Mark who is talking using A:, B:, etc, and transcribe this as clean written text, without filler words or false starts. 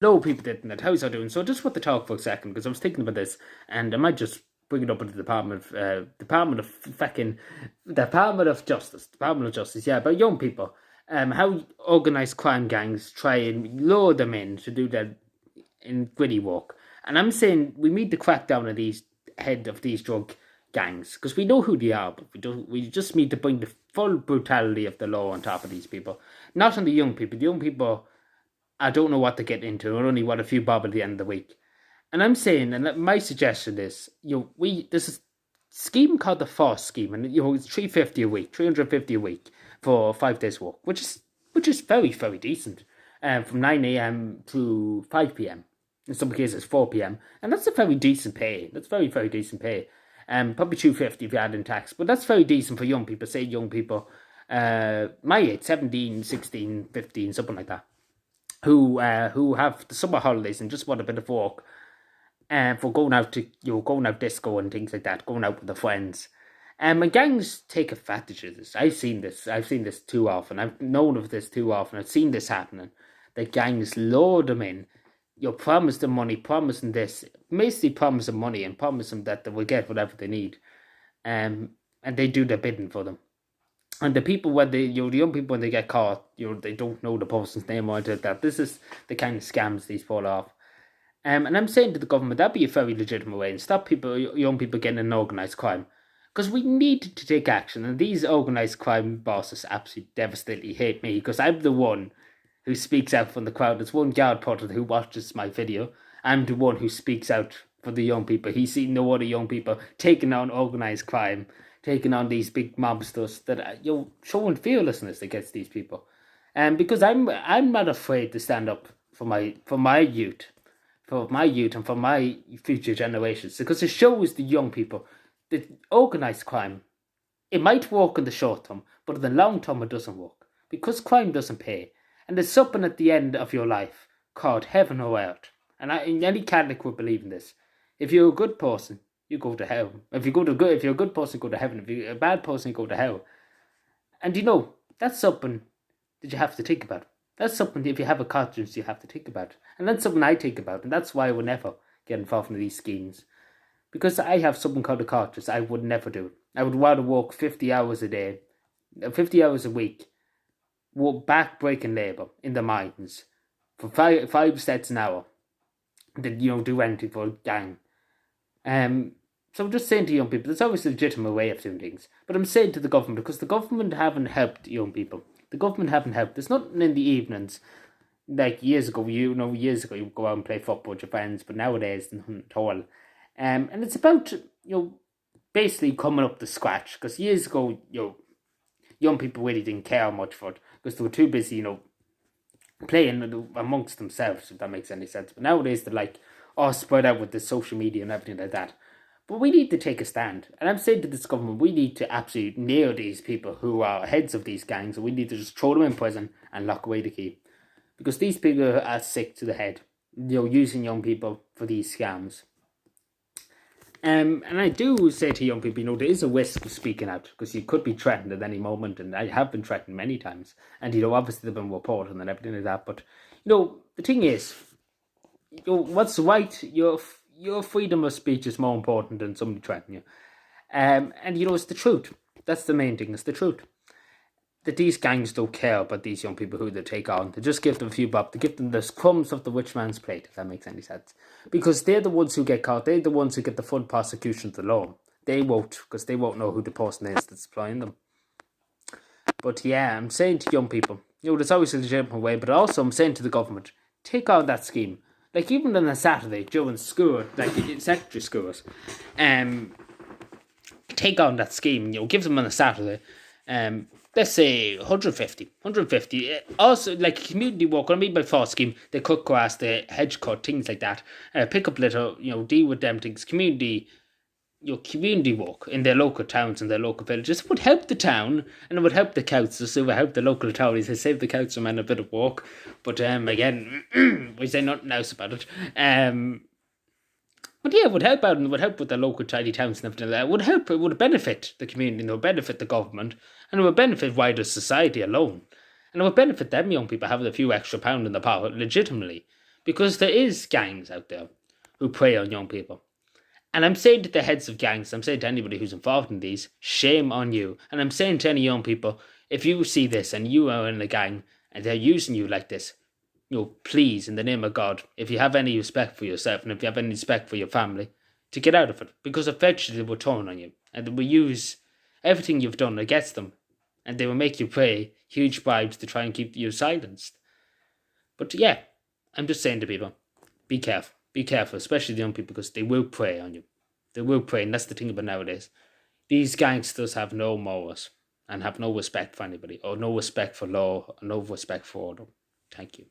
A: No, people didn't. And how's I doing? So I just want to talk for a second because I was thinking about this, and I might just bring it up into the Department of Justice, Department of Justice. Yeah, about young people. How organized crime gangs try and lure them in to do their in gritty work. And I'm saying we need to crack down on these head of these drug gangs because we know who they are, but we don't. We just need to bring the full brutality of the law on top of these people, not on the young people. The young people, I don't know what to get into. I only want a few bob at the end of the week. And I'm saying, and my suggestion is, there's a scheme called the FOSS scheme, and it's 350 a week, 350 a week for 5 days work, which is very very decent, from 9 a.m. to 5 p.m. In some cases 4 p.m. and that's a very decent pay. That's very very decent pay. Probably 250 if you add in tax, but that's very decent for young people. Say young people, my age, 17, 16, 15, something like that, who have the summer holidays and just want a bit of work, for going out to going out disco and things like that, going out with the friends. And gangs take advantage of this. I've seen this. I've seen this too often. I've known of this too often. I've seen this happening. The gangs lure them in. You promise them money, promising this, mostly promising money and promising that they will get whatever they need. And they do the bidding for them. And the people when the young people when they get caught, they don't know the person's name or anything like that. This is the kind of scams these pull off. And I'm saying to the government that'd be a very legitimate way and stop young people getting in organised crime, because we need to take action. And these organised crime bosses absolutely devastatingly hate me because I'm the one who speaks out from the crowd. There's one guard porter who watches my video. I'm the one who speaks out for the young people. He's seen no other young people taking on organised crime, taking on these big mobsters that showing fearlessness against these people. And because I'm not afraid to stand up for my youth, and for my future generations, because it shows the young people that organised crime, it might work in the short term, but in the long term it doesn't work because crime doesn't pay. And there's something at the end of your life called heaven or earth. And any Catholic would believe in this. If you're a good person, you go to heaven. If you're a good person, you go to heaven. If you're a bad person, you go to hell. And that's something that you have to think about. That's something, if you have a conscience, you have to think about. And that's something I think about. And that's why I would never get involved in these schemes. Because I have something called a conscience. I would never do it. I would rather work 50 hours a day, 50 hours a week, back-breaking labour in the mines for five cents an hour than do anything for a gang. So I'm just saying to young people, there's always a legitimate way of doing things. But I'm saying to the government, because the government haven't helped young people. The government haven't helped. There's nothing in the evenings. Like years ago, you would go out and play football with your friends, but nowadays, nothing at all. And it's about, basically coming up to scratch. Because years ago, young people really didn't care much for it because they were too busy, playing amongst themselves, if that makes any sense. But nowadays they're like all spread out with the social media and everything like that. But we need to take a stand. And I'm saying to this government, we need to absolutely nail these people who are heads of these gangs, and we need to just throw them in prison and lock away the key. Because these people are sick to the head, using young people for these scams. And I do say to young people, there is a risk of speaking out because you could be threatened at any moment, and I have been threatened many times. And obviously they've been reported and everything like that. But the thing is, what's right? Your freedom of speech is more important than somebody threatening you. And it's the truth. That's the main thing. It's the truth. That these gangs don't care about these young people who they take on. They just give them a few bob. They give them the crumbs of the rich man's plate, if that makes any sense. Because they're the ones who get caught. They're the ones who get the full prosecution of the law. They won't, because they won't know who the person is that's supplying them. But yeah, I'm saying to young people, there's always a legitimate way, but also I'm saying to the government, take on that scheme. Like even on a Saturday during school, like in secondary schools, take on that scheme, give them on a Saturday, let's say 150. Also, like community work, what I mean by FOSS scheme, they cut grass, they hedge cut, things like that. Pick up litter, deal with them things. Community work in their local towns and their local villages would help the town, and it would help the councils, it would help the local authorities. They save the councilmen a bit of work, but again, we say nothing else about it. But yeah, it would help out, and it would help with the local tiny towns and everything like that. It would help, it would benefit the community, and it would benefit the government, and it would benefit wider society alone. And it would benefit them young people having a few extra pound in the pocket legitimately. because there is gangs out there who prey on young people. And I'm saying to the heads of gangs, I'm saying to anybody who's involved in these, shame on you. And I'm saying to any young people, if you see this and you are in a gang and they're using you like this, please, in the name of God, if you have any respect for yourself and if you have any respect for your family, to get out of it. Because eventually they will turn on you and they will use everything you've done against them. And they will make you pay huge bribes to try and keep you silenced. But yeah, I'm just saying to people, be careful. Be careful, especially the young people, because they will prey on you. They will prey, and that's the thing about nowadays. These gangsters have no morals and have no respect for anybody, or no respect for law, or no respect for order. Thank you.